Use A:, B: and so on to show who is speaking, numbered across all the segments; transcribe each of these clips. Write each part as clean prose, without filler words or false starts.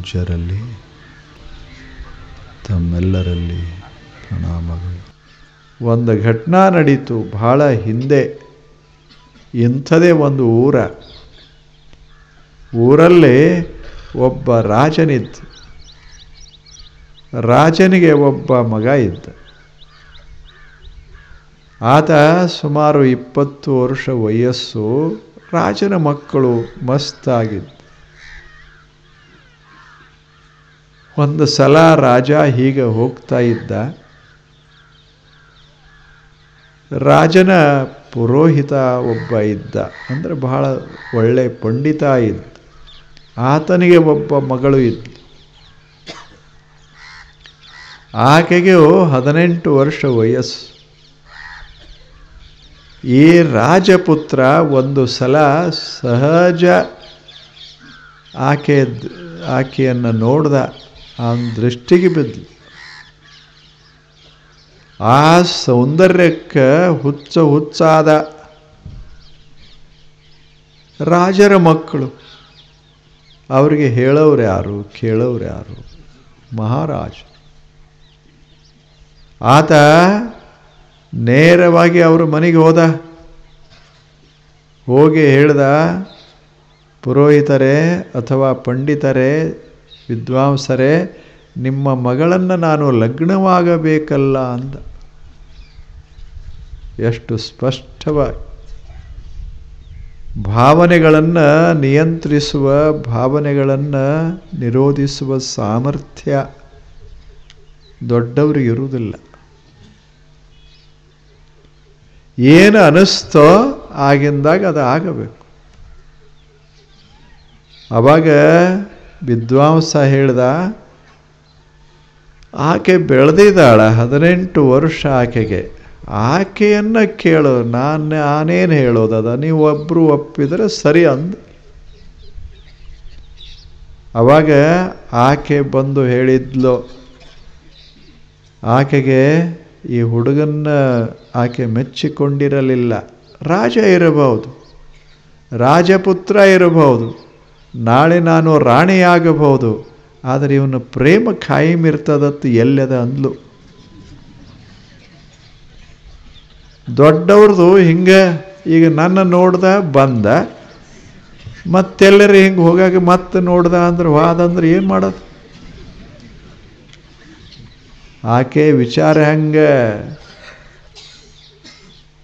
A: ಪೂಜ್ಯರಲ್ಲಿ ತಮ್ಮೆಲ್ಲರಲ್ಲಿ ಪ್ರಣಾಮಗಳು. ಒಂದು ಘಟನಾ ನಡೀತು ಬಹಳ ಹಿಂದೆ. ಇಂಥದೇ ಒಂದು ಊರಲ್ಲಿ ಒಬ್ಬ ರಾಜನಿದ್ದ. ರಾಜನಿಗೆ ಒಬ್ಬ ಮಗ ಇದ್ದ. ಆತ ಸುಮಾರು 20 ವರ್ಷ ವಯಸ್ಸು. ರಾಜನ ಮಕ್ಕಳು ಮಸ್ತಾಗಿದ್ದ. ಒಂದು ಸಲ ರಾಜ ಹೀಗೆ ಹೋಗ್ತಾ ಇದ್ದ. ರಾಜನ ಪುರೋಹಿತ ಒಬ್ಬ ಇದ್ದ, ಅಂದರೆ ಬಹಳ ಒಳ್ಳೆ ಪಂಡಿತ ಇದ್ದ. ಆತನಿಗೆ ಒಬ್ಬ ಮಗಳು ಇದ್ದ. ಆಕೆಗೆ 18 ವರ್ಷ ವಯಸ್ಸು. ಈ ರಾಜಪುತ್ರ ಒಂದು ಸಲ ಸಹಜ ಆಕೆಯನ್ನು ನೋಡ್ದ. ಅವನ ದೃಷ್ಟಿಗೆ ಬಿದ್ದ. ಆ ಸೌಂದರ್ಯಕ್ಕೆ ಹುಚ್ಚಾದ. ರಾಜರ ಮಕ್ಕಳು ಅವರಿಗೆ ಹೇಳೋರು ಯಾರು, ಕೇಳೋರು ಯಾರು? ಮಹಾರಾಜ. ಆತ ನೇರವಾಗಿ ಅವ್ರ ಮನೆಗೆ ಹೋಗಿ ಹೇಳ್ದ, ಪುರೋಹಿತರೇ ಅಥವಾ ಪಂಡಿತರೇ, ವಿದ್ವಾಂಸರೇ, ನಿಮ್ಮ ಮಗಳನ್ನು ನಾನು ಲಗ್ನವಾಗಬೇಕಲ್ಲ ಅಂದ. ಎಷ್ಟು ಸ್ಪಷ್ಟವಾಗಿ ಭಾವನೆಗಳನ್ನು ನಿಯಂತ್ರಿಸುವ, ಭಾವನೆಗಳನ್ನು ನಿರೋಧಿಸುವ ಸಾಮರ್ಥ್ಯ ದೊಡ್ಡವರಿಗೆ ಇರುವುದಿಲ್ಲ. ಏನು ಅನ್ನಿಸ್ತೋ ಆಗಿಂದಾಗ ಅದು ಆಗಬೇಕು. ಆವಾಗ ವಿದ್ವಾಂಸ ಹೇಳ್ದ, ಆಕೆ ಬೆಳೆದಿದ್ದಾಳ, 18 ವರ್ಷ ಆಕೆಗೆ. ಆಕೆಯನ್ನು ಕೇಳು, ನಾನೇನು ಹೇಳೋದದ, ನೀವು ಒಬ್ಬರು ಒಪ್ಪಿದರೆ ಸರಿ ಅಂದ. ಆವಾಗ ಆಕೆ ಬಂದು ಹೇಳಿದ್ಲು, ಆಕೆಗೆ ಈ ಹುಡುಗನ್ನ ಆಕೆ ಮೆಚ್ಚಿಕೊಂಡಿರಲಿಲ್ಲ. ರಾಜ ಇರಬಹುದು, ರಾಜಪುತ್ರ ಇರಬಹುದು, ನಾಳೆ ನಾನು ರಾಣಿಯಾಗಬಹುದು, ಆದರೆ ಇವನ ಪ್ರೇಮ ಖಾಯಂ ಇರ್ತದತ್ತು ಎಲ್ಲದ ಅಂದ್ಲು. ದೊಡ್ಡವ್ರದು ಹಿಂಗೆ ಈಗ ನನ್ನ ನೋಡ್ದ ಬಂದ, ಮತ್ತೆಲ್ಲರೂ ಹಿಂಗೆ ಹೋಗಾಗ ಮತ್ತೆ ನೋಡ್ದ ಅಂದ್ರೆ ವಾದಂದ್ರೆ ಏನು ಮಾಡೋದು? ಆಕೆ ವಿಚಾರ ಹಂಗೆ.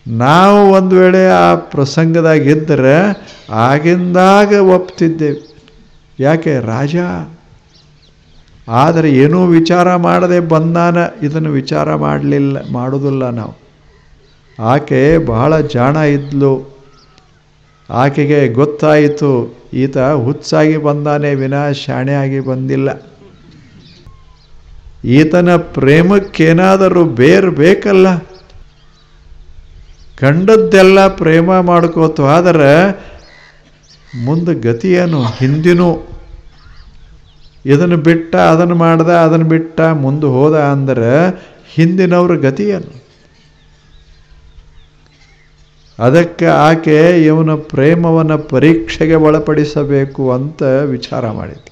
A: ನಾವು ಒಂದು ವೇಳೆ ಆ ಪ್ರಸಂಗದಾಗಿದ್ದರೆ ಆಗಿಂದಾಗ ಒಪ್ತಿದ್ದೇವೆ. ಯಾಕೆ? ರಾಜ. ಆದರೆ ಏನೂ ವಿಚಾರ ಮಾಡದೆ ಬಂದಾನ, ಇದನ್ನು ವಿಚಾರ ಮಾಡೋದಿಲ್ಲ ನಾವು. ಆಕೆ ಬಹಳ ಜಾಣ ಇದ್ಲು. ಆಕೆಗೆ ಗೊತ್ತಾಯಿತು ಈತ ಹುಚ್ಚಾಗಿ ಬಂದಾನೆ ವಿನಾ ಶಾಣೆಯಾಗಿ ಬಂದಿಲ್ಲ. ಈತನ ಪ್ರೇಮಕ್ಕೇನಾದರೂ ಬೇರು ಬೇಕಲ್ಲ. ಕಂಡದ್ದೆಲ್ಲ ಪ್ರೇಮ ಮಾಡ್ಕೋತು, ಆದರೆ ಮುಂದೆ ಗತಿಯೇನು? ಹಿಂದಿನೂ ಇದನ್ನು ಬಿಟ್ಟ ಅದನ್ನು ಮಾಡ್ದ, ಅದನ್ನು ಬಿಟ್ಟ ಮುಂದೆ ಹೋದ ಅಂದರೆ ಹಿಂದಿನವ್ರ ಗತಿಯೇನು? ಅದಕ್ಕೆ ಆಕೆ ಇವನ ಪ್ರೇಮವನ್ನು ಪರೀಕ್ಷೆಗೆ ಒಳಪಡಿಸಬೇಕು ಅಂತ ವಿಚಾರ ಮಾಡಿದ್ಲು.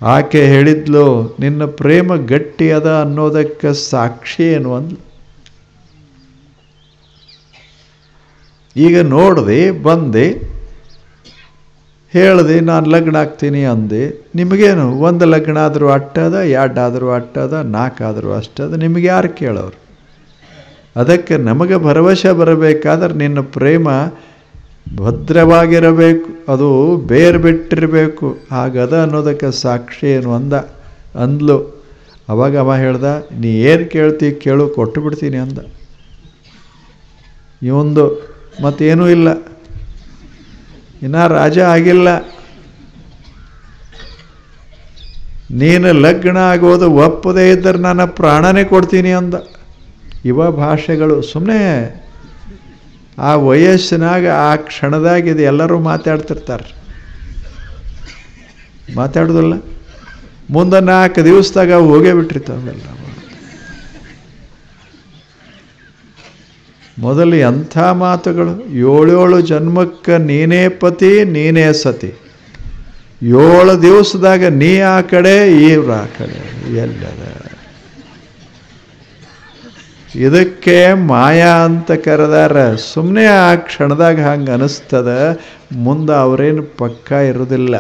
A: ಆಕೆ ಹೇಳಿದ್ಲು, ನಿನ್ನ ಪ್ರೇಮ ಗಟ್ಟಿ ಅದ ಅನ್ನೋದಕ್ಕೆ ಸಾಕ್ಷಿ ಏನು ಅಂದ್ಲು. ಈಗ ನೋಡ್ದೆ, ಬಂದೆ, ಹೇಳ್ದೆ ನಾನು ಲಗ್ನ ಆಗ್ತೀನಿ ಅಂದೆ. ನಿಮಗೇನು? 1 ಲಗ್ನ ಆದರೂ ಅಟ್ಟದ, 2 ಆದರೂ ಅಟ್ಟದ, 4 ಆದರೂ ಅಷ್ಟದ, ನಿಮಗೆ ಯಾರು ಕೇಳೋರು? ಅದಕ್ಕೆ ನಮಗೆ ಭರವಸೆ ಬರಬೇಕಾದ್ರೆ ನಿನ್ನ ಪ್ರೇಮ ಭದ್ರವಾಗಿರಬೇಕು, ಅದು ಬೇರು ಬಿಟ್ಟಿರಬೇಕು. ಹಾಗದ ಅನ್ನೋದಕ್ಕೆ ಸಾಕ್ಷಿ ಏನು ಅಂದ್ಲು. ಅವಾಗ ಅವ ಹೇಳ್ದ, ನೀ ಏನು ಕೇಳ್ತಿ ಕೇಳು, ಕೊಟ್ಟು ಬಿಡ್ತೀನಿ ಅಂದ. ಇವಂದು ಮತ್ತೇನೂ ಇಲ್ಲ, ಇನ್ನ ರಾಜ ಆಗಿಲ್ಲ. ನೀನು ಲಗ್ನ ಆಗೋದು ಒಪ್ಪದೇ ಇದ್ದರೆ ನನ್ನ ಪ್ರಾಣನೇ ಕೊಡ್ತೀನಿ ಅಂದ. ಇವ ಭಾಷೆಗಳು ಸುಮ್ಮನೆ ಆ ವಯಸ್ಸಿನಾಗ ಆ ಕ್ಷಣದಾಗ ಇದು ಎಲ್ಲರೂ ಮಾತಾಡ್ತಿರ್ತಾರೆ. ಮಾತಾಡೋದಿಲ್ಲ, ಮುಂದೆ 4 ದಿವಸದಾಗ ಹೋಗೇ ಬಿಟ್ಟಿರ್ತಾವೆಲ್ಲ. ಮೊದಲು ಎಂಥ ಮಾತುಗಳು! 7 ಜನ್ಮಕ್ಕೆ ನೀನೇ ಪತಿ ನೀನೇ ಸತಿ, 7 ದಿವಸದಾಗ ನೀ ಆ ಕಡೆ ಇವ್ರು ಆ ಕಡೆ ಎಲ್ಲದ. ಇದಕ್ಕೆ ಮಾಯಾ ಅಂತ ಕರೆದಾರ. ಸುಮ್ಮನೆ ಆ ಕ್ಷಣದಾಗ ಹಂಗೆ ಅನಿಸ್ತದ, ಮುಂದೆ ಅವರೇನು ಪಕ್ಕ ಇರೋದಿಲ್ಲ.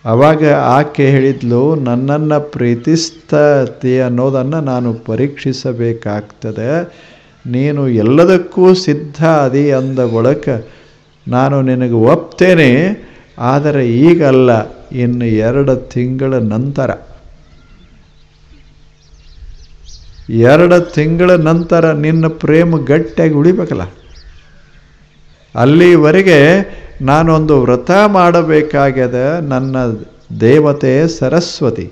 A: ಅವಾಗ ಆಕೆ ಹೇಳಿದ್ಲು, ನನ್ನನ್ನು ಪ್ರೀತಿಸ್ತತಿ ಅನ್ನೋದನ್ನು ನಾನು ಪರೀಕ್ಷಿಸಬೇಕಾಗ್ತದೆ. ನೀನು ಎಲ್ಲದಕ್ಕೂ ಸಿದ್ಧ ಅದಿ ಅಂದ ಬಳಿಕ ನಾನು ನಿನಗೆ ಒಪ್ತೇನೆ, ಆದರೆ ಈಗಲ್ಲ, ಇನ್ನು 2 ತಿಂಗಳ ನಂತರ. 2 ತಿಂಗಳ ನಂತರ ನಿನ್ನ ಪ್ರೇಮ ಗಟ್ಟಿಯಾಗಿ ಉಳಿಬೇಕಲ್ಲ. ಅಲ್ಲಿವರೆಗೆ ನಾನೊಂದು ವ್ರತ ಮಾಡಬೇಕಾಗ್ಯದ. ನನ್ನ ದೇವತೆ ಸರಸ್ವತಿ,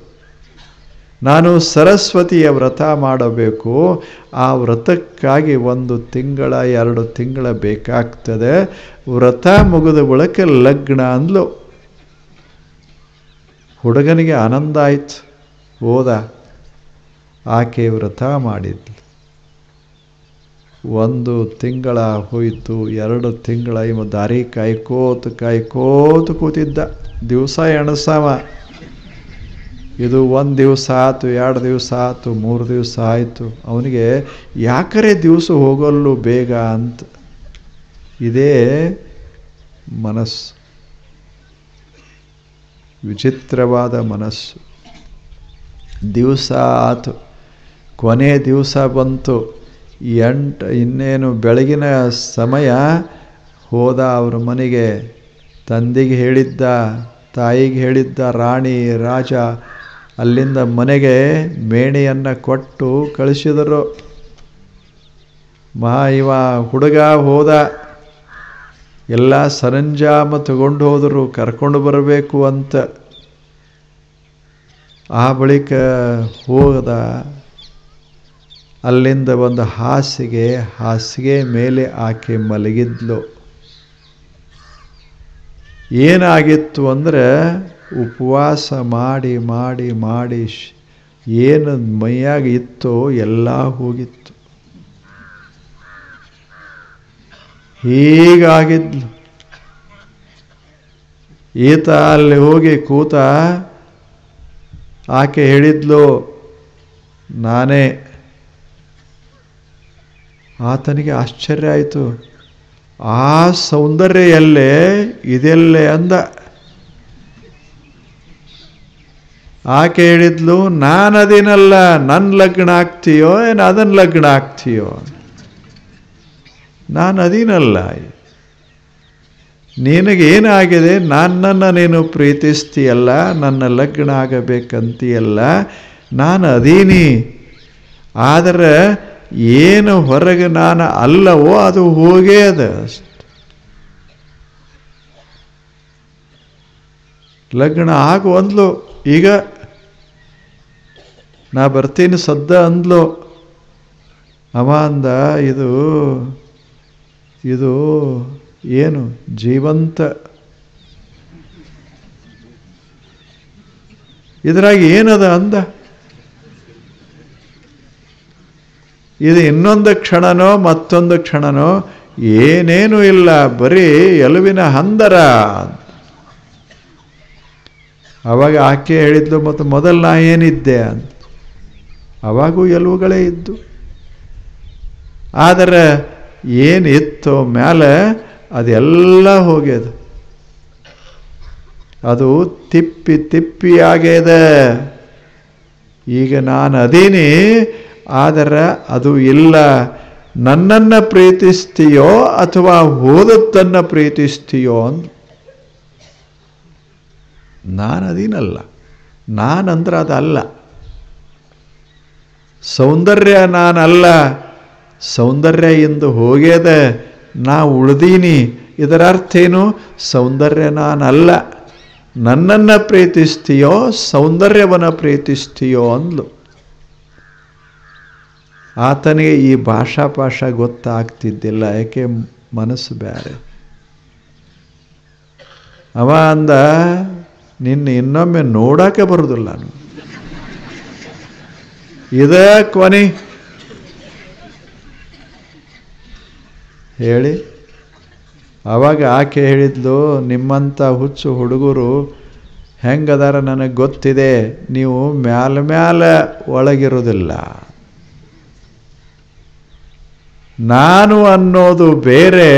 A: ನಾನು ಸರಸ್ವತಿಯ ವ್ರತ ಮಾಡಬೇಕು. ಆ ವ್ರತಕ್ಕಾಗಿ 1 ತಿಂಗಳ 2 ತಿಂಗಳ ಬೇಕಾಗ್ತದೆ. ವ್ರತ ಮುಗಿದ ಬಳಿಕ ಲಗ್ನ ಅಂದ್ಲು. ಹುಡುಗನಿಗೆ ಆನಂದ ಆಯ್ತು. ಹೋದ, ಆಕೆ ವ್ರತ ಮಾಡಿದ್ಲು. 1 ತಿಂಗಳ ಹೋಯಿತು, 2 ತಿಂಗಳ. ಇವ ದಾರಿ ಕಾಯ್ಕೋತ ಕೂತಿದ್ದ. ದಿವಸ ಎಣಸವ. ಇದು 1 ದಿವಸ ಆಯ್ತು, 2 ದಿವಸ ಆಯ್ತು, 3 ದಿವಸ ಆಯಿತು. ಅವನಿಗೆ ಯಾಕರೆ ದಿವಸ ಹೋಗಲ್ಲು ಬೇಗ ಅಂತ. ಇದೇ ಮನಸ್ಸು, ವಿಚಿತ್ರವಾದ ಮನಸ್ಸು. ದಿವಸ ಆಯ್ತು, ಕೊನೆ ದಿವಸ ಬಂತು. 8 ಇನ್ನೇನು ಬೆಳಗಿನ ಸಮಯ. ಹೋದ ಅವ್ರ ಮನೆಗೆ. ತಂದೆಗೆ ಹೇಳಿದ್ದ, ತಾಯಿಗೆ ಹೇಳಿದ್ದ, ರಾಣಿ ರಾಜ ಅಲ್ಲಿಂದ ಮನೆಗೆ ಮೇಣೆಯನ್ನು ಕೊಟ್ಟು ಕಳಿಸಿದರು. ಇವ ಹುಡುಗ ಹೋದ. ಎಲ್ಲ ಸರಂಜಾಮ ತಗೊಂಡು ಹೋದರು, ಕರ್ಕೊಂಡು ಬರಬೇಕು ಅಂತ. ಆ ಬಳಿಕ ಹೋದ. ಅಲ್ಲಿಂದ ಒಂದು ಹಾಸಿಗೆ ಮೇಲೆ ಆಕೆ ಮಲಗಿದ್ಲು. ಏನಾಗಿತ್ತು ಅಂದರೆ, ಉಪವಾಸ ಮಾಡಿ ಮಾಡಿ ಮಾಡಿ ಏನು ಮೈಯಾಗ ಇತ್ತೋ ಎಲ್ಲ ಹೋಗಿತ್ತು. ಹೀಗಾಗಿದ್ಲು. ಈತ ಅಲ್ಲಿ ಹೋಗಿ ಕೂತ. ಆಕೆ ಹೇಳಿದ್ಲು, ನಾನೇ. ಆತನಿಗೆ ಆಶ್ಚರ್ಯ ಆಯಿತು. ಆ ಸೌಂದರ್ಯ ಎಲ್ಲೇ ಇದೆಲ್ಲೇ ಅಂದ. ಆಕೆ ಹೇಳಿದ್ಲು, ನಾನು ಅದೇನಲ್ಲ, ನನ್ನ ಲಗ್ನ ಆಗ್ತೀಯೋ ಏನು ಅದನ್ನ ಲಗ್ನ ಆಗ್ತೀಯೋ? ನಾನು ಅದೀನಲ್ಲ. ನಿನಗೇನಾಗಿದೆ? ನನ್ನನ್ನು ನೀನು ಪ್ರೀತಿಸ್ತೀಯಲ್ಲ, ನನ್ನ ಲಗ್ನ ಆಗಬೇಕಂತೀಯಲ್ಲ, ನಾನು ಅದೀನಿ. ಆದರೆ ಏನು ಹೊರಗೆ ನಾನು ಅಲ್ಲವೋ ಅದು ಹೋಗೇ ಅದ. ಲಗ್ನ ಆಗು ಅಂದ್ಲು. ಈಗ ನಾ ಬರ್ತೀನಿ ಸದ್ದ ಅಂದ್ಲು. ಅವ ಅಂದ, ಇದು ಏನು ಜೀವಂತ, ಇದ್ರಾಗ ಏನದ ಅಂದ. ಇದು ಇನ್ನೊಂದು ಕ್ಷಣನೋ ಮತ್ತೊಂದು ಕ್ಷಣನೋ ಏನೇನೂ ಇಲ್ಲ, ಬರೀ ಎಲುವಿನ ಹಂದರ. ಅವಾಗ ಆಕೆ ಹೇಳಿದ್ಲು, ಮತ್ತು ಮೊದಲು ನಾ ಏನಿದ್ದೆ ಅಂತ. ಅವಾಗೂ ಎಲುವುಗಳೇ ಇದ್ದು, ಆದರೆ ಏನಿತ್ತು ಮೇಲೆ ಅದೆಲ್ಲ ಹೋಗ್ಯದ. ಅದು ತಿಪ್ಪಿ ತಿಪ್ಪಿ ಆಗ್ಯದ. ಈಗ ನಾನು ಅದೀನಿ, ಆದರೆ ಅದು ಇಲ್ಲ. ನನ್ನನ್ನು ಪ್ರೀತಿಸ್ತೀಯೋ ಅಥವಾ ಹೋದದ್ದನ್ನು ಪ್ರೀತಿಸ್ತೀಯೋ ಅಂತ. ನಾನು ಅದೀನಲ್ಲ, ನಾನಂದ್ರೆ ಅದಲ್ಲ. ಸೌಂದರ್ಯ ನಾನಲ್ಲ, ಸೌಂದರ್ಯ ಎಂದು ಹೋಗ್ಯದ, ನಾ ಉಳ್ದೀನಿ. ಇದರ ಅರ್ಥ ಏನು? ಸೌಂದರ್ಯ ನಾನಲ್ಲ, ನನ್ನನ್ನು ಪ್ರೀತಿಸ್ತೀಯೋ ಸೌಂದರ್ಯವನ್ನು ಪ್ರೀತಿಸ್ತೀಯೋ ಅಂದ್ಲು. ಆತನಿಗೆ ಈ ಭಾಷಾ ಗೊತ್ತಾಗ್ತಿದ್ದಿಲ್ಲ, ಯಾಕೆ ಮನಸ್ಸು ಬೇರೆ. ಅವ ಅಂದ, ನಿನ್ನ ಇನ್ನೊಮ್ಮೆ ನೋಡಕ್ಕೆ ಬರುದಿಲ್ಲ, ಇದ ಕೊನೆ ಹೇಳಿ. ಆವಾಗ ಆಕೆ ಹೇಳಿದ್ಲು, ನಿಮ್ಮಂಥ ಹುಚ್ಚು ಹುಡುಗರು ಹೆಂಗದಾರ ನನಗೆ ಗೊತ್ತಿದೆ, ನೀವು ಮ್ಯಾಲ ಒಳಗಿರೋದಿಲ್ಲ. ನಾನು ಅನ್ನೋದು ಬೇರೆ,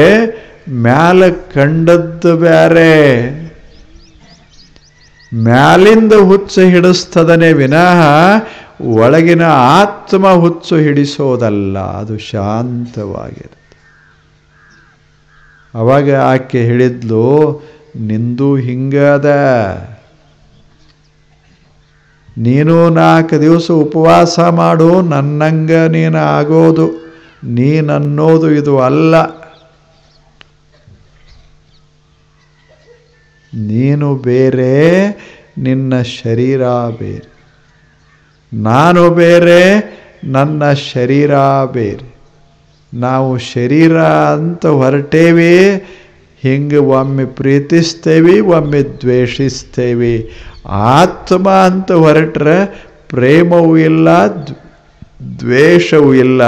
A: ಮ್ಯಾಲ ಕಂಡದ್ದು ಬೇರೆ. ಮ್ಯಾಲಿಂದ ಹುಚ್ಚು ಹಿಡಿಸ್ತದನೆ ವಿನಃ ಒಳಗಿನ ಆತ್ಮ ಹುಚ್ಚು ಹಿಡಿಸೋದಲ್ಲ, ಅದು ಶಾಂತವಾಗಿರುತ್ತೆ. ಅವಾಗ ಆಕೆ ಹೇಳಿದ್ಲು, ನಿಂದು ಹಿಂಗದ, ನೀನು 4 ದಿವಸ ಉಪವಾಸ ಮಾಡು, ನನ್ನಂಗ ನೀನು ಆಗೋದು, ನೀನನ್ನೋದು ಇದು ಅಲ್ಲ. ನೀನು ಬೇರೆ, ನಿನ್ನ ಶರೀರ ಬೇರೆ. ನಾನು ಬೇರೆ, ನನ್ನ ಶರೀರ ಬೇರೆ. ನಾವು ಶರೀರ ಅಂತ ಹೊರಟೇವಿ, ಹಿಂಗೆ ಒಮ್ಮೆ ಪ್ರೀತಿಸ್ತೇವೆ, ಒಮ್ಮೆ ದ್ವೇಷಿಸ್ತೇವೆ. ಆತ್ಮ ಅಂತ ಹೊರಟ್ರೆ ಪ್ರೇಮವೂ ಇಲ್ಲ, ದ್ವೇಷವೂ ಇಲ್ಲ,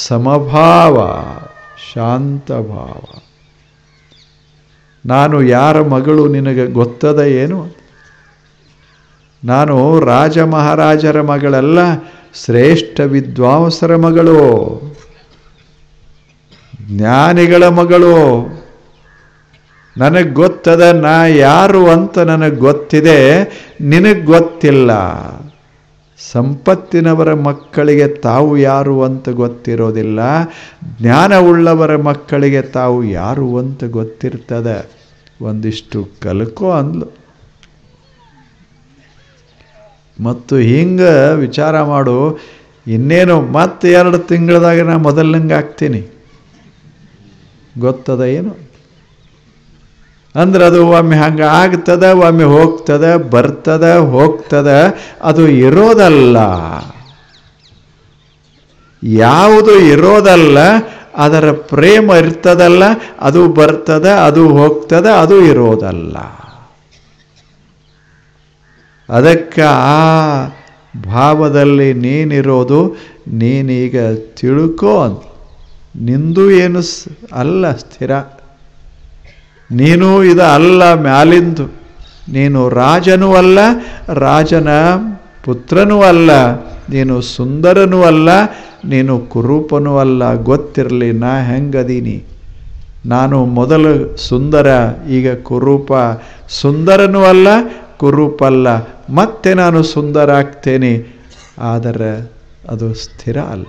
A: ಸಮಭಾವ, ಶಾಂತಭಾವ. ನಾನು ಯಾರ ಮಗಳು ನಿನಗೆ ಗೊತ್ತದ ಏನು? ನಾನು ರಾಜ ಮಹಾರಾಜರ ಮಗಳಲ್ಲ, ಶ್ರೇಷ್ಠ ವಿದ್ವಾಂಸರ ಮಗಳು, ಜ್ಞಾನಿಗಳ ಮಗಳು. ನನಗೆ ಗೊತ್ತದ ನಾ ಯಾರು ಅಂತ ನನಗೆ ಗೊತ್ತಿದೆ, ನಿನಗೆ ಗೊತ್ತಿಲ್ಲ. ಸಂಪತ್ತಿನವರ ಮಕ್ಕಳಿಗೆ ತಾವು ಯಾರು ಅಂತ ಗೊತ್ತಿರೋದಿಲ್ಲ, ಜ್ಞಾನವುಳ್ಳವರ ಮಕ್ಕಳಿಗೆ ತಾವು ಯಾರು ಅಂತ ಗೊತ್ತಿರ್ತದೆ. ಒಂದಿಷ್ಟು ಕಲ್ಕೋ ಅಂದ್ಲು. ಮತ್ತು ಹಿಂಗೆ ವಿಚಾರ ಮಾಡು, ಇನ್ನೇನು ಮತ್ತೆ 2 ತಿಂಗಳದಾಗ ನಾ ಮೊದಲಂಗೆ ಆಗ್ತೀನಿ, ಗೊತ್ತದ ಏನು? ಅಂದ್ರೆ ಅದು ಒಮ್ಮೆ ಹಂಗೆ ಆಗ್ತದ, ಒಮ್ಮೆ ಹೋಗ್ತದ, ಬರ್ತದ, ಹೋಗ್ತದ, ಅದು ಇರೋದಲ್ಲ. ಯಾವುದು ಇರೋದಲ್ಲ ಅದರ ಪ್ರೇಮ ಇರ್ತದಲ್ಲ, ಅದು ಬರ್ತದ, ಅದು ಹೋಗ್ತದ, ಅದು ಇರೋದಲ್ಲ. ಅದಕ್ಕೆ ಆ ಭಾವದಲ್ಲಿ ನೀನಿರೋದು, ನೀನೀಗ ತಿಳ್ಕೋ. ನಿಂದು ಏನು ಅಲ್ಲ ಸ್ಥಿರ, ನೀನು ಇದು ಅಲ್ಲ ಮ್ಯಾಲಿಂದು. ನೀನು ರಾಜನೂ ಅಲ್ಲ, ರಾಜನ ಪುತ್ರನೂ ಅಲ್ಲ, ನೀನು ಸುಂದರನೂ ಅಲ್ಲ, ನೀನು ಕುರೂಪನೂ ಅಲ್ಲ. ಗೊತ್ತಿರಲಿ ನಾ ಹೆಂಗದೀನಿ. ನಾನು ಮೊದಲು ಸುಂದರ, ಈಗ ಕುರೂಪ. ಸುಂದರನೂ ಅಲ್ಲ, ಕುರೂಪಲ್ಲ, ಮತ್ತೆ ನಾನು ಸುಂದರ ಆಗ್ತೇನೆ. ಆದರೆ ಅದು ಸ್ಥಿರ ಅಲ್ಲ,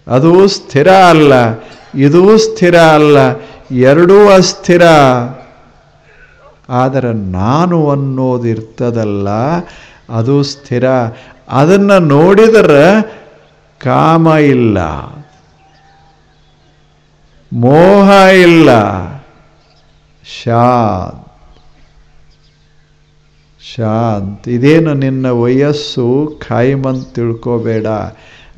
A: ಅದು ಸ್ಥಿರ ಅಲ್ಲ, ಇದೂ ಸ್ಥಿರ ಅಲ್ಲ, ಎರಡೂ ಅಸ್ಥಿರ. ಆದರೆ ನಾನು ಅನ್ನೋದಿರ್ತದಲ್ಲ, ಅದು ಸ್ಥಿರ. ಅದನ್ನು ನೋಡಿದರೆ ಕಾಮ ಇಲ್ಲ, ಮೋಹ ಇಲ್ಲ, ಶಾಂತ. ಇದೇನು ನಿನ್ನ ವಯಸ್ಸು ಖಾಯಿಮಂತ ತಿಳ್ಕೋಬೇಡ,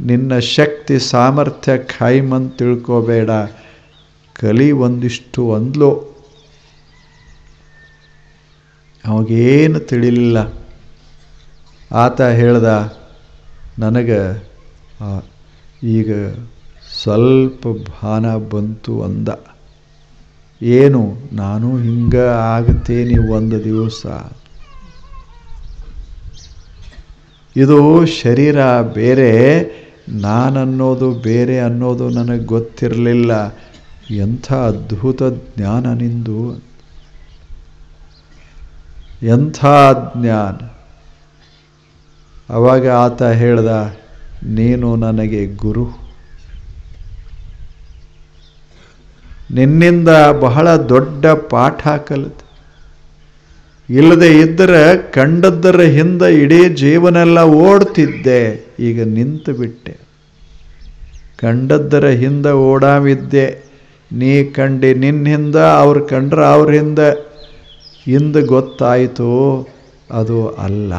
A: ನಿನ್ನ ಶಕ್ತಿ ಸಾಮರ್ಥ್ಯ ಖಾಯಿಮಂತ ತಿಳ್ಕೋಬೇಡ. ಕಲಿ ಒಂದಿಷ್ಟು ಅಂದ್ಲೋ, ಅವಾಗೇನು ತಿಳಿಲಿಲ್ಲ. ಆತ ಹೇಳ್ದ, ನನಗೆ ಈಗ ಸ್ವಲ್ಪ ಭಾನ ಬಂತು ಅಂದ. ಏನು? ನಾನು ಹಿಂಗೆ ಆಗ್ತೇನೆ ಒಂದು ದಿವಸ. ಇದು ಶರೀರ ಬೇರೆ, ನಾನನ್ನೋದು ಬೇರೆ ಅನ್ನೋದು ನನಗೆ ಗೊತ್ತಿರಲಿಲ್ಲ. ಎಂಥ ಅದ್ಭುತ ಜ್ಞಾನ ನಿಂದು, ಎಂಥ ಜ್ಞಾನ. ಅವಾಗ ಆತ ಹೇಳ್ದ, ನೀನು ನನಗೆ ಗುರು, ನಿನ್ನಿಂದ ಬಹಳ ದೊಡ್ಡ ಪಾಠ ಕಲಿತೆ. ಇಲ್ಲದೆ ಇದ್ದರೆ ಕಂಡದ್ದರ ಹಿಂದೆ ಇಡೀ ಜೀವನೆಲ್ಲ ಓಡ್ತಿದ್ದೆ, ಈಗ ನಿಂತು ಬಿಟ್ಟೆ. ಕಂಡದ್ದರ ಹಿಂದೆ ಓಡಾವಿದ್ದೆ, ನೀ ಕಂಡು ನಿನ್ನ ಹಿಂದೆ, ಅವ್ರು ಕಂಡ್ರೆ ಅವ್ರ ಹಿಂದೆ ಗೊತ್ತಾಯಿತು ಅದು ಅಲ್ಲ.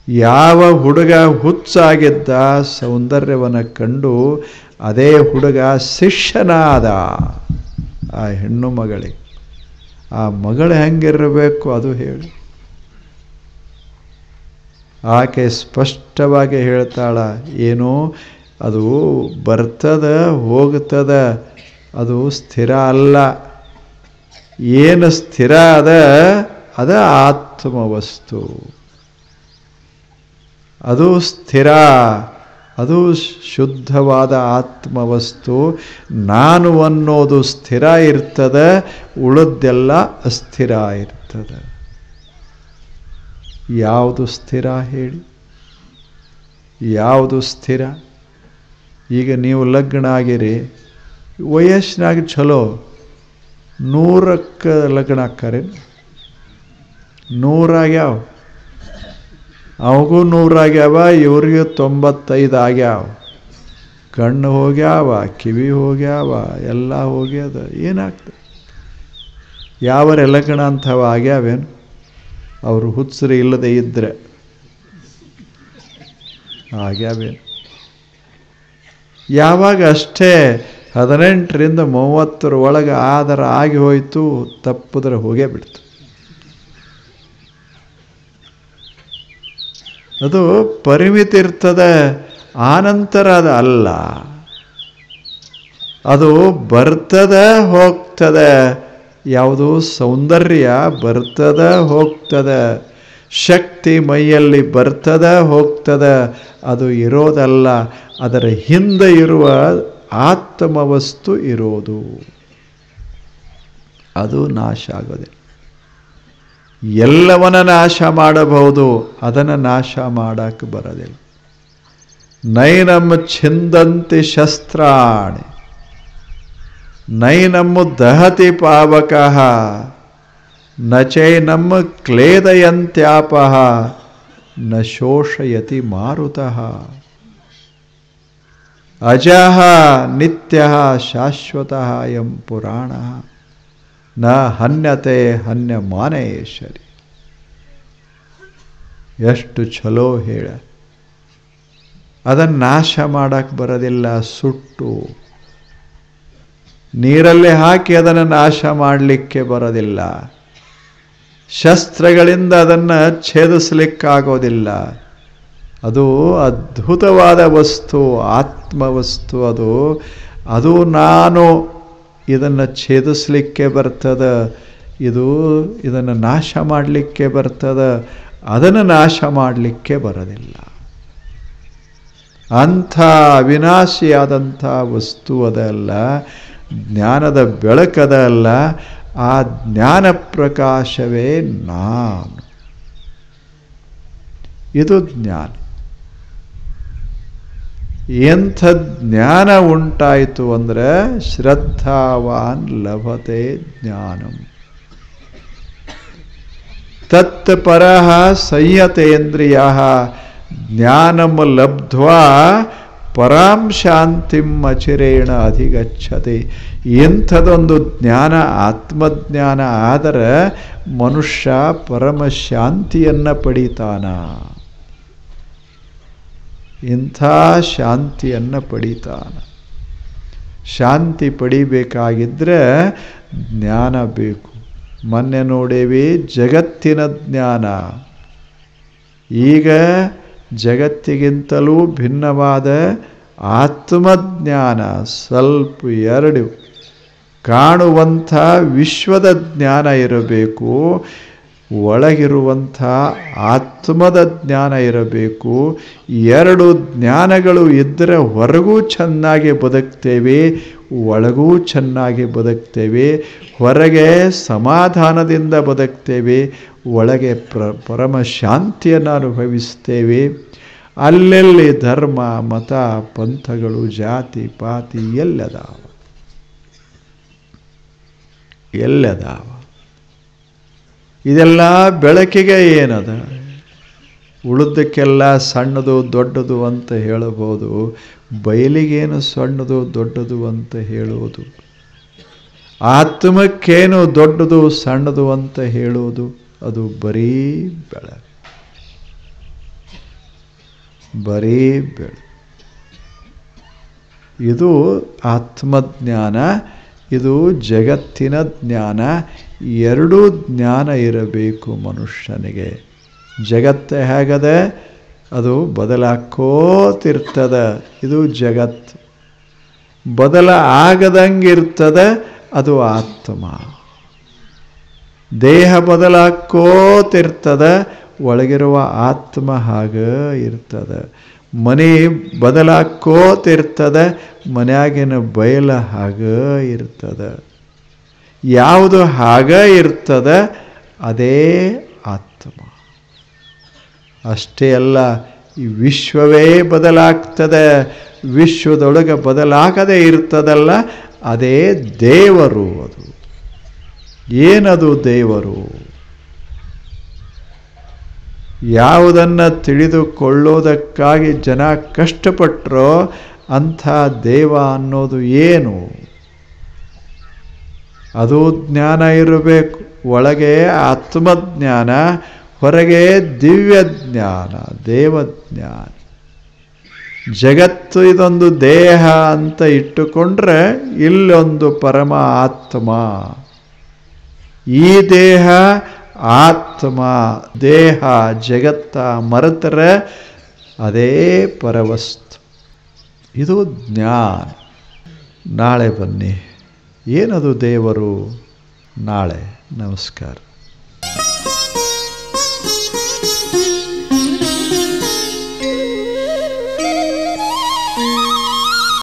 A: ಯಾವ ಹುಡುಗ ಹುಚ್ಚಾಗಿದ್ದ ಸೌಂದರ್ಯವನ್ನು ಕಂಡು ಅದೇ ಹುಡುಗ ಶಿಷ್ಯನಾದ ಆ ಹೆಣ್ಣು ಮಗಳಿಗೆ. ಆ ಮಗಳು ಹೆಂಗಿರಬೇಕು ಅದು ಹೇಳಿ. ಆಕೆ ಸ್ಪಷ್ಟವಾಗಿ ಹೇಳ್ತಾಳ, ಏನು ಅದು ಬರ್ತದ ಹೋಗ್ತದ, ಅದು ಸ್ಥಿರ ಅಲ್ಲ. ಏನು ಸ್ಥಿರ ಅದ ಆತ್ಮವಸ್ತು. ಅದು ಸ್ಥಿರ, ಅದು ಶುದ್ಧವಾದ ಆತ್ಮವಸ್ತು. ನಾನು ಅನ್ನೋದು ಸ್ಥಿರ ಇರ್ತದೆ, ಉಳಿದೆಲ್ಲ ಅಸ್ಥಿರ ಇರ್ತದೆ. ಯಾವುದು ಸ್ಥಿರ ಹೇಳಿ? ಯಾವುದು ಸ್ಥಿರ? ಈಗ ನೀವು ಲಗ್ನ ಆಗಿರಿ, ವಯಸ್ಸಿನಾಗ ಚಲೋ, 100ಕ್ಕೆ ಲಗ್ನ ಆಕ್ಕಾರೆ, 100 ಆಗ್ಯಾವ, ಅವಗೂ 100 ಆಗ್ಯಾವ, ಇವ್ರಿಗೆ 95 ಆಗ್ಯಾವ. ಕಣ್ಣು ಹೋಗ್ಯಾವ, ಕಿವಿ ಹೋಗ್ಯಾವ, ಎಲ್ಲ ಹೋಗ್ಯದ. ಏನಾಗ್ತದೆ? ಯಾವರೆ ಲಗ್ನ ಅಂಥವ ಆಗ್ಯಾವೇನು? ಅವರು ಹುಚ್ಚರು ಇಲ್ಲದೆ ಇದ್ದರೆ ಆಗ್ಯಾವೇನು? ಯಾವಾಗ ಅಷ್ಟೇ 18ರಿಂದ 30 ಒಳಗೆ ಆದರ ಆಗಿ ಹೋಯಿತು, ತಪ್ಪಿದ್ರೆ ಹೋಗೇ ಬಿಡ್ತು. ಅದು ಪರಿಮಿತಿ ಇರ್ತದೆ, ಆನಂತರ ಅದು ಅಲ್ಲ. ಅದು ಬರ್ತದೆ ಹೋಗ್ತದೆ. ಯಾವುದು ಸೌಂದರ್ಯ ಬರ್ತದೆ ಹೋಗ್ತದೆ, ಶಕ್ತಿ ಮೈಯಲ್ಲಿ ಬರ್ತದೆ ಹೋಗ್ತದೆ, ಅದು ಇರೋದಲ್ಲ. ಅದರ ಹಿಂದೆ ಇರುವ ಆತ್ಮವಸ್ತು ಇರೋದು, ಅದು ನಾಶ ಆಗೋದಿಲ್ಲ. ಎಲ್ಲವನ್ನ ನಾಶ ಮಾಡಬಹುದು, ಅದನ್ನು ನಾಶ ಮಾಡಕ್ಕೆ ಬರೋದಿಲ್ಲ. ನೈನಂ ಛಿಂದಂತಿ ಶಸ್ತ್ರಾಣಿ ನೈನಂ ದಹತಿ ಪಾವಕಃ ನ ಚೈನಂ ಕ್ಲೇದಯಂತ್ಯಾಪಃ ನ ಶೋಷಯತಿ ಮಾರುತಃ. ಅಜಃ ನಿತ್ಯಃ ಶಾಶ್ವತಃ ಎಂ ಪುರಾಣಃ ನ ಹನ್ಯತೆ ಹನ್ಯಮಾನೇಶ್ವರಿ. ಎಷ್ಟು ಚಲೋ ಹೇಳ. ಅದನ್ನು ನಾಶ ಮಾಡಕ್ಕೆ ಬರೋದಿಲ್ಲ. ಸುಟ್ಟು ನೀರಲ್ಲಿ ಹಾಕಿ ಅದನ್ನು ನಾಶ ಮಾಡಲಿಕ್ಕೆ ಬರೋದಿಲ್ಲ. ಶಸ್ತ್ರಗಳಿಂದ ಅದನ್ನು ಛೇದಿಸಲಿಕ್ಕಾಗೋದಿಲ್ಲ. ಅದು ಅದ್ಭುತವಾದ ವಸ್ತು, ಆತ್ಮವಸ್ತು. ಅದು ನಾನು ಇದನ್ನು ಛೇದಿಸಲಿಕ್ಕೆ ಬರ್ತದೆ, ಇದನ್ನು ನಾಶ ಮಾಡಲಿಕ್ಕೆ ಬರ್ತದೆ, ಅದನ್ನು ನಾಶ ಮಾಡಲಿಕ್ಕೆ ಬರೋದಿಲ್ಲ. ಅಂಥ ಅವಿನಾಶಿಯಾದಂಥ ವಸ್ತು ಅದಲ್ಲ, ಜ್ಞಾನದ ಬೆಳಕದಲ್ಲ. ಆ ಜ್ಞಾನ ಪ್ರಕಾಶವೇ ನಾನು. ಇದು ಜ್ಞಾನ. ಎಂಥ ಜ್ಞಾನ ಉಂಟಾಯಿತು ಅಂದರೆ ಶ್ರದ್ಧಾವಾನ್ ಲಭತೆ ಜ್ಞಾನಂ ತತ್ ಪರಃ ಸಂಯತೇಂದ್ರಿಯಃ ಜ್ಞಾನಂ ಲಬ್ಧ್ವಾ ಪರಾಂ ಶಾಂತಿಂ ಅಚಿರೇಣ ಅಧಿಗಚ್ಚತಿ. ಎಂಥದೊಂದು ಜ್ಞಾನ, ಆತ್ಮಜ್ಞಾನ ಆದರೆ ಮನುಷ್ಯ ಪರಮ ಶಾಂತಿಯನ್ನು ಪಡೀತಾನ. ಇಂಥ ಶಾಂತಿಯನ್ನು ಪಡೀತಾನ. ಶಾಂತಿ ಪಡಿಬೇಕಾಗಿದ್ದರೆ ಜ್ಞಾನ ಬೇಕು. ಮೊನ್ನೆ ನೋಡೇವಿ ಜಗತ್ತಿನ ಜ್ಞಾನ. ಈಗ ಜಗತ್ತಿಗಿಂತಲೂ ಭಿನ್ನವಾದ ಆತ್ಮಜ್ಞಾನ. ಸ್ವಲ್ಪ ಎರಡು ಕಾಣುವಂಥ ವಿಶ್ವದ ಜ್ಞಾನ ಇರಬೇಕು, ಒಳಗಿರುವಂಥ ಆತ್ಮದ ಜ್ಞಾನ ಇರಬೇಕು. ಎರಡು ಜ್ಞಾನಗಳು ಇದ್ದರೆ ಹೊರಗೂ ಚೆನ್ನಾಗಿ ಬದುಕ್ತೇವೆ, ಒಳಗೂ ಚೆನ್ನಾಗಿ ಬದುಕ್ತೇವೆ. ಹೊರಗೆ ಸಮಾಧಾನದಿಂದ ಬದುಕ್ತೇವೆ, ಒಳಗೆ ಪರಮ ಶಾಂತಿಯನ್ನು ಅನುಭವಿಸ್ತೇವೆ. ಅಲ್ಲೆಲ್ಲಿ ಧರ್ಮ ಮತ ಪಂಥಗಳು ಜಾತಿ ಪಾತಿ ಎಲ್ಲದಾವ. ಇದೆಲ್ಲ ಬೆಳಕಿಗೆ ಏನದ? ಉಳಿದಕ್ಕೆಲ್ಲ ಸಣ್ಣದು ದೊಡ್ಡದು ಅಂತ ಹೇಳಬಹುದು, ಬಯಲಿಗೇನು ಸಣ್ಣದು ದೊಡ್ಡದು ಅಂತ ಹೇಳುವುದು? ಆತ್ಮಕ್ಕೇನು ದೊಡ್ಡದು ಸಣ್ಣದು ಅಂತ ಹೇಳುವುದು? ಅದು ಬರೀ ಬೆಳಕು, ಬರೀ ಬೆಳಕು. ಇದು ಆತ್ಮಜ್ಞಾನ, ಇದು ಜಗತ್ತಿನ ಜ್ಞಾನ. ಎರಡೂ ಜ್ಞಾನ ಇರಬೇಕು ಮನುಷ್ಯನಿಗೆ. ಜಗತ್ತು ಹೇಗದೆ? ಅದು ಬದಲಾಕೋತಿರ್ತದ. ಇದು ಜಗತ್ತು. ಬದಲ ಆಗದಂಗಿರ್ತದ, ಅದು ಆತ್ಮ. ದೇಹ ಬದಲಾಕೋತಿರ್ತದ, ಒಳಗಿರುವ ಆತ್ಮ ಹಾಗ ಇರ್ತದ. ಮನೆ ಬದಲಾಕೋತಿರ್ತದ, ಮನ್ಯಾಗಿನ ಬಯಲ ಹಾಗ ಇರ್ತದ. ಯಾವುದು ಹಾಗ ಇರ್ತದ ಅದೇ ಆತ್ಮ. ಅಷ್ಟೇ ಅಲ್ಲ, ಈ ವಿಶ್ವವೇ ಬದಲಾಗ್ತದೆ. ವಿಶ್ವದೊಳಗೆ ಬದಲಾಗದೇ ಇರ್ತದಲ್ಲ, ಅದೇ ದೇವರು. ಅದು ಏನದು ದೇವರು? ಯಾವುದನ್ನು ತಿಳಿದುಕೊಳ್ಳೋದಕ್ಕಾಗಿ ಜನ ಕಷ್ಟಪಟ್ಟರೋ ಅಂಥ ದೇವ ಅನ್ನೋದು ಏನು? ಅದು ಜ್ಞಾನ ಇರಬೇಕು. ಒಳಗೆ ಆತ್ಮಜ್ಞಾನ, ಹೊರಗೆ ದಿವ್ಯಜ್ಞಾನ, ದೇವಜ್ಞಾನ. ಜಗತ್ತು ಇದೊಂದು ದೇಹ ಅಂತ ಇಟ್ಟುಕೊಂಡ್ರೆ ಇಲ್ಲೊಂದು ಪರಮ ಆತ್ಮ. ಈ ದೇಹ ಆತ್ಮ, ದೇಹ ಜಗತ್ತ ಮರೆತರೆ ಅದೇ ಪರವಸ್ತು. ಇದು ಜ್ಞಾನ. ನಾಳೆ ಬನ್ನಿ. ಏನದು ದೇವರು? ನಾಳೆ. ನಮಸ್ಕಾರ.